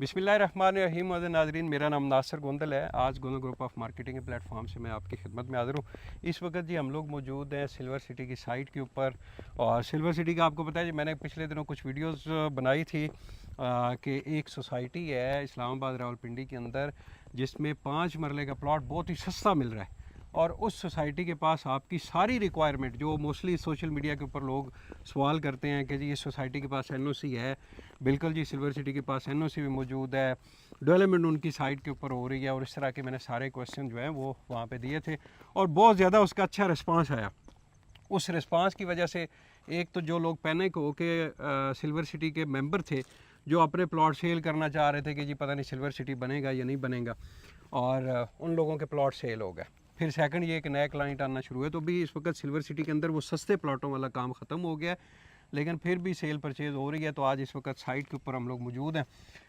बिस्मिल्लाहिर्रहमानिर्रहीम नाज़रीन, मेरा नाम नासिर गोंदल है। आज गोंदल ग्रुप ऑफ मार्केटिंग के प्लेटफॉर्म से मैं आपकी खिदमत में हाज़िर हूँ। इस वक्त जी हम लोग मौजूद हैं सिल्वर सिटी की साइट के ऊपर। और सिल्वर सिटी का आपको पता है जी, मैंने पिछले दिनों कुछ वीडियोस बनाई थी कि एक सोसाइटी है इस्लामाबाद रावलपिंडी के अंदर, जिसमें 5 मरले का प्लॉट बहुत ही सस्ता मिल रहा है। और उस सोसाइटी के पास आपकी सारी रिक्वायरमेंट, जो मोस्टली सोशल मीडिया के ऊपर लोग सवाल करते हैं कि जी इस सोसाइटी के पास एनओसी है, बिल्कुल जी सिल्वर सिटी के पास एनओसी भी मौजूद है, डेवलपमेंट उनकी साइट के ऊपर हो रही है, और इस तरह के मैंने सारे क्वेश्चन जो हैं वो वहाँ पे दिए थे और बहुत ज़्यादा उसका अच्छा रिस्पांस आया। उस रिस्पांस की वजह से एक तो जो लोग पैनिक हो के सिल्वर सिटी के मेंबर थे, जो अपने प्लॉट सेल करना चाह रहे थे कि जी पता नहीं सिल्वर सिटी बनेगा या नहीं बनेगा, और उन लोगों के प्लॉट सेल हो गए। फिर सेकंड ये एक नया क्लाइंट आना शुरू हुआ, तो भी इस वक्त सिल्वर सिटी के अंदर वो सस्ते प्लॉटों वाला काम ख़त्म हो गया, लेकिन फिर भी सेल परचेज़ हो रही है। तो आज इस वक्त साइट के ऊपर हम लोग मौजूद हैं।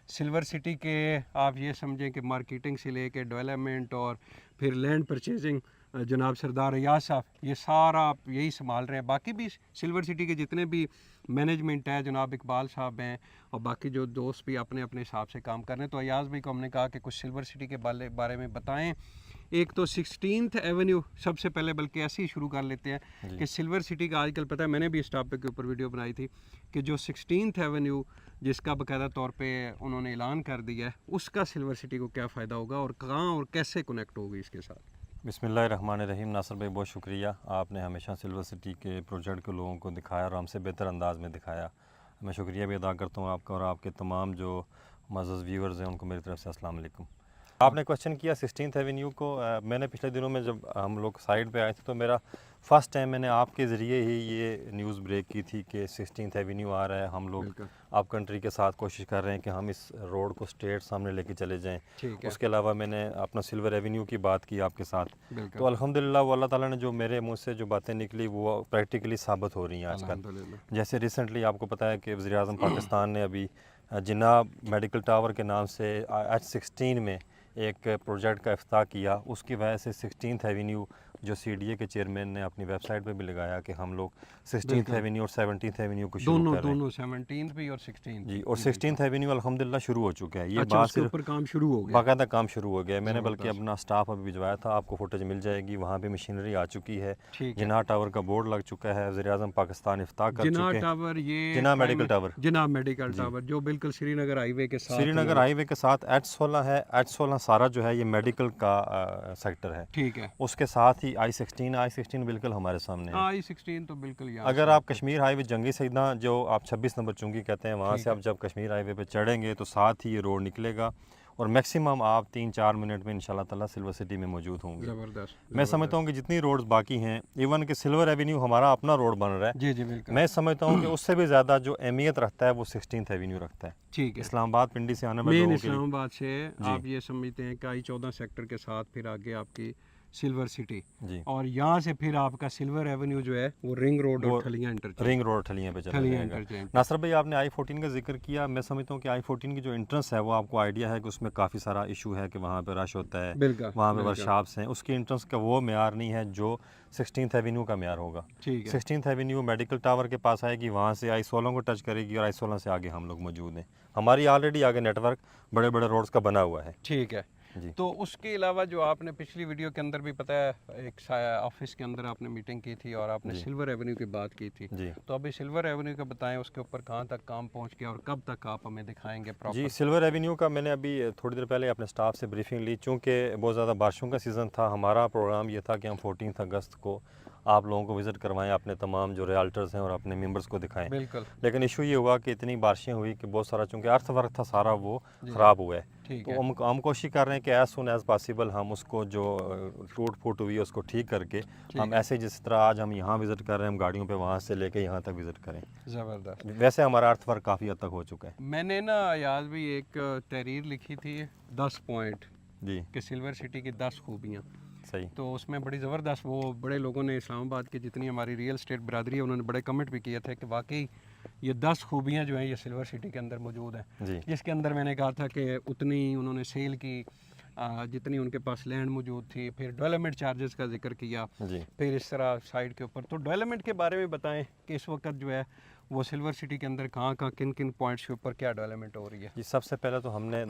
सिल्वर सिटी के आप ये समझें कि मार्केटिंग से लेके डेवलपमेंट और फिर लैंड परचेजिंग जनाब सरदार रियाज साहब ये सारा आप यही संभाल रहे हैं। बाकी भी सिल्वर सिटी के जितने भी मैनेजमेंट है, जनाब इकबाल साहब हैं और बाकी जो दोस्त भी अपने अपने हिसाब से काम कर रहे हैं। तो अयाज भाई को हमने कहा कि कुछ सिल्वर सिटी के बारे में बताएं। एक तो 16th एवेन्यू सबसे पहले, बल्कि ऐसे ही शुरू कर लेते हैं कि सिल्वर सिटी का आजकल पता है, मैंने भी इस टॉपिक के ऊपर वीडियो बनाई थी कि जो 16th एवेन्यू जिसका बाकायदा तौर पे उन्होंने ऐलान कर दिया है, उसका सिल्वर सिटी को क्या फ़ायदा होगा और कहाँ और कैसे कनेक्ट होगी इसके साथ। बिस्मिल्लाहिर्रहमानिर्रहीम। नासिर भाई बहुत शुक्रिया, आपने हमेशा सिल्वर सिटी के प्रोजेक्ट को लोगों को दिखाया और हमसे बेहतर अंदाज में दिखाया। मैं शुक्रिया भी अदा करता हूँ आपका, और आपके तमाम जो मज़्ज़ज़ व्यूअर्स हैं उनको मेरी तरफ से अस्सलाम वालेकुम। आपने क्वेश्चन किया 16th एवेन्यू को। मैंने पिछले दिनों में जब हम लोग साइट पे आए थे तो मेरा फ़र्स्ट टाइम मैंने आपके ज़रिए ही ये न्यूज़ ब्रेक की थी कि 16th एवेन्यू आ रहा है। हम लोग आप कंट्री के साथ कोशिश कर रहे हैं कि हम इस रोड को स्ट्रेट सामने लेके चले जाएं। उसके अलावा मैंने अपना सिल्वर एवेन्यू की बात की आपके साथ। तो अल्हम्दुलिल्लाह वो अल्लाह ताला ने जो मेरे मुँह से जो बातें निकली वो प्रैक्टिकली साबित हो रही हैं आजकल। जैसे रिसेंटली आपको पता है कि वज़ीर आज़म पाकिस्तान ने अभी जिन्ना मेडिकल टावर के नाम से H16 में एक प्रोजेक्ट का इफ्ताह किया। उसकी वजह से 16th एवेन्यू जो CDA के चेयरमैन ने अपनी वेबसाइट पे भी लगाया कि हम लोग 16th एवेन्यू और 17th एवेन्यू को शुरू कर रहे हैं। दोनों 17th भी और 16th जी, और 16th एवेन्यू अल्हम्दुलिल्लाह शुरू हो चुका है। ये बात सिर्फ ऊपर काम शुरू हो गया, बाकायदा काम शुरू हो गया है। मैंने बल्कि अपना स्टाफ अभी भिजवाया था, आपको फुटेज मिल जाएगी। वहाँ पे मशीनरी आ चुकी है, जिन्ना टावर का बोर्ड लग चुका है, वज़ीर आज़म पाकिस्तान इफ्ताह कर चुके हैं। टावर, ये जिन्ना मेडिकल टावर, जिन्ना मेडिकल टावर जो बिल्कुल श्रीनगर हाईवे के साथ, श्रीनगर हाईवे के साथ H16 है। H16 सारा जो है ये मेडिकल का सेक्टर है। ठीक है। उसके साथ ही I16 बिल्कुल हमारे सामने है। I16 तो बिल्कुल अगर आप कश्मीर हाईवे जंगी सैदा जो आप 26 नंबर चुंगी कहते हैं, वहाँ से आप जब कश्मीर हाईवे पे चढ़ेंगे तो साथ ही ये रोड निकलेगा और मैक्सिमम आप 3-4 मिनट में इंशाल्लाह ताला सिल्वर सिटी में मौजूद होंगे। ज़बरदस्त। मैं समझता हूँ कि जितनी रोड्स बाकी हैं, इवन कि सिल्वर एवेन्यू हमारा अपना रोड बन रहा है, जी जी बिल्कुल, मैं समझता हूँ कि उससे भी ज़्यादा जो अहमियत रखता है वो 16th एवेन्यू रखता है। ठीक है। इस्लामाबाद पिंडी से आने वाले लोगों के लिए, इस्लामाबाद से आप ये समझते हैं कि I14 सेक्टर के साथ फिर आगे आपकी सिल्वर सिटी जी, और यहाँ से फिर आपका सिल्वर एवेन्यू जो है वो रिंग रोड और ठलियाँ इंटरचेंज, रिंग रोड ठलियाँ पे चला जाएगा। नासिर भाई आपने I14 का जिक्र किया। मैं समझता हूँ कि I14 की जो एंट्रेंस है वो आपको आइडिया है कि उसमें काफ़ी सारा इशू है कि वहाँ पे रश होता है, वहाँ पे वर्कशॉप्स हैं। उसकी एंट्रेंस का वो मेयार नहीं है जो 16th एवेन्यू का मेयार होगा। 16th एवेन्यू मेडिकल टावर के पास आएगी, वहाँ से I16 को टच करेगी और I16 से आगे हम लोग मौजूद हैं। हमारी ऑलरेडी आगे नेटवर्क बड़े बड़े रोड्स का बना हुआ है। ठीक है जी। तो उसके अलावा जो आपने पिछली वीडियो के अंदर भी पता है, एक ऑफिस के अंदर आपने मीटिंग की थी और आपने सिल्वर एवेन्यू की बात की थी जी। तो अभी सिल्वर एवेन्यू का बताएं, उसके ऊपर कहाँ तक काम पहुँच गया और कब तक आप हमें दिखाएंगे प्रॉपर? जी, सिल्वर एवेन्यू का मैंने अभी थोड़ी देर पहले अपने स्टाफ से ब्रीफिंग ली। चूँकि बहुत ज़्यादा बारिशों का सीज़न था, हमारा प्रोग्राम ये था कि हम 14 अगस्त को आप लोगों को विज़िट करवाएं, अपने तमाम जो रियल्टर्स हैं और अपने मेंबर्स को दिखाएं। बिल्कुल। लेकिन इशू ये हुआ कि इतनी बारिशें हुई कि बहुत सारा, चूँकि अर्थ वर्क था सारा वो ख़राब हुआ है। तो हम कोशिश कर रहे हैं कि एज़ सुन एज़ पॉसिबल हम उसको जो टूट फूट हुई है उसको ठीक करके हम ऐसे जिस तरह आज हम यहाँ विज़िट कर रहे हैं, हम गाड़ियों पे वहाँ से लेके यहाँ तक विज़िट करें। ज़बरदस्त। वैसे हमारा अर्थ वर्क काफ़ी हद तक हो चुका है। मैंने ना याद भी एक तहरीर लिखी थी 10 पॉइंट जी कि सिल्वर सिटी की 10 खूबियाँ। सही। तो उसमें बड़ी ज़बरदस्त वो बड़े लोगों ने, इस्लामाबाद की जितनी हमारी रियल स्टेट बरादरी है, उन्होंने बड़े कमेंट भी किए थे कि वाकई ये 10 खूबियाँ जो हैं ये सिल्वर सिटी के अंदर मौजूद हैं। जिसके अंदर मैंने कहा था कि उतनी उन्होंने सेल की जितनी उनके पास लैंड मौजूद थी, फिर डेवलपमेंट चार्जेस का जिक्र किया, फिर इस तरह साइड के ऊपर। तो डेवलपमेंट के बारे में बताएं कि इस वक्त जो है वो सिल्वर सिटी के अंदर कहाँ कहाँ किन किन पॉइंट्स के ऊपर क्या डेवलपमेंट हो रही है। जी सबसे पहले तो हमने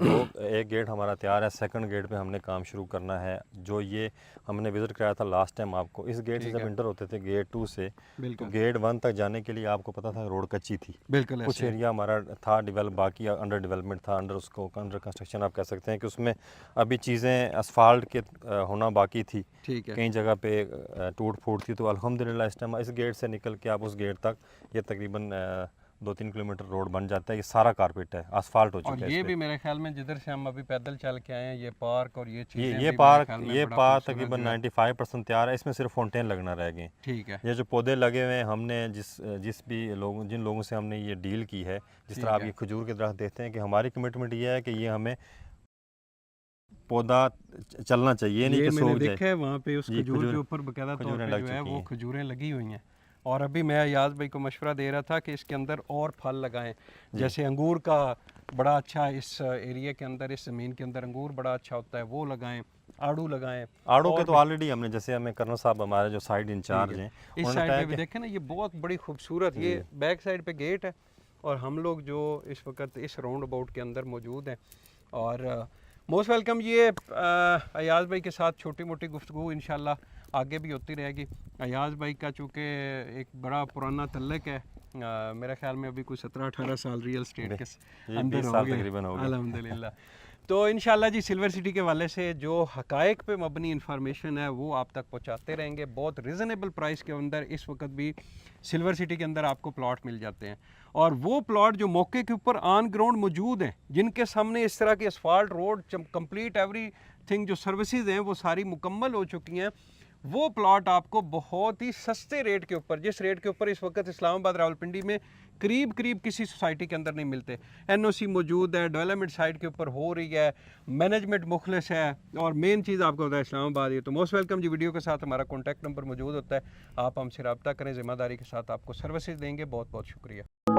एक गेट हमारा तैयार है, सेकंड गेट पे हमने काम शुरू करना है। जो ये हमने विज़िट कराया था लास्ट टाइम आपको, इस गेट से जब इंटर होते थे गेट 2 से, तो गेट 1 तक जाने के लिए आपको पता था रोड कच्ची थी, बिल्कुल कुछ एरिया हमारा था डेवलप, बाकी अंडर डेवलपमेंट था, उसको अंडर कंस्ट्रक्शन आप कह सकते हैं कि उसमें अभी चीज़ें असफाल्ट के होना बाकी थी, ठीक है। कई जगह पे टूट फूट थी। तो अल्हम्दुलिल्लाह इस टाइम इस गेट से निकल के आप उस गेट तक ये तकरीबन 2-3 किलोमीटर रोड बन जाता है। ये सारा कारपेट है, आसफाल्ट हो चुका है। और ये भी मेरे ख्याल में जिधर से हम अभी पैदल चल के आए हैं, ये पार्क और ये चीज़ें ये पार्क तकरीबन 95% तैयार है, इसमें सिर्फ फाउंटेन लगना रह गए। ठीक है। ये जो पौधे लगे हुए हैं, हमने जिन लोगों से हमने ये डील की है, जिस तरह आप ये खजूर के दरख्त देखते हैं, कि हमारी कमिटमेंट ये है कि ये हमें पौधा चलना चाहिए, नहीं कि सूख जाए। देखा है वहाँ पे उस खजूर के ऊपर बकायदा तौर पे जो है वो खजूरें लगी हुई हैं। और अभी मैं अयाज भाई को मशवरा दे रहा था कि इसके अंदर और फल लगाएं, जैसे अंगूर का बड़ा अच्छा इस एरिया के अंदर, इस ज़मीन के अंदर अंगूर बड़ा अच्छा होता है, वो लगाएं, आड़ू लगाएं। आड़ू के तो ऑलरेडी हमने, जैसे हमें कर्नल साहब हमारे जो साइड इंचार्ज हैं, इस साइड पे भी देखें ना, ये बहुत बड़ी खूबसूरत, ये बैक साइड पे गेट है और हम लोग जो इस वक्त इस राउंड अबाउट के अंदर मौजूद हैं। और मोस्ट वेलकम। ये अयाज भाई के साथ छोटी मोटी गुफ्तगू इंशाल्लाह आगे भी होती रहेगी। अयाज भाई का चूँकि एक बड़ा पुराना तल्लक है, मेरे ख्याल में अभी कोई 17-18 साल रियल एस्टेट के अंदर हो गए अल्हम्दुलिल्लाह। तो इंशाल्लाह जी सिल्वर सिटी के वाले से जो हकायक पे मबनी इन्फॉर्मेशन है वो आप तक पहुंचाते रहेंगे। बहुत रिजनेबल प्राइस के अंदर इस वक्त भी सिल्वर सिटी के अंदर आपको प्लॉट मिल जाते हैं, और वो प्लॉट जो मौके के ऊपर ऑन ग्राउंड मौजूद हैं, जिनके सामने इस तरह की asphalt road complete every thing जो सर्विसेज हैं वो सारी मुकम्मल हो चुकी हैं, वो प्लॉट आपको बहुत ही सस्ते रेट के ऊपर, जिस रेट के ऊपर इस वक्त इस्लामाबाद रावलपिंडी में करीब किसी सोसाइटी के अंदर नहीं मिलते। एनओसी मौजूद है, डेवलपमेंट साइट के ऊपर हो रही है, मैनेजमेंट मुखलिस है, और मेन चीज़ आपको होता है इस्लामाबाद। ये तो मोस्ट वेलकम जी। वीडियो के साथ हमारा कॉन्टैक्ट नंबर मौजूद होता है, आप हमसे रब्ता करें, ज़िम्मेदारी के साथ आपको सर्विसेज देंगे। बहुत बहुत शुक्रिया।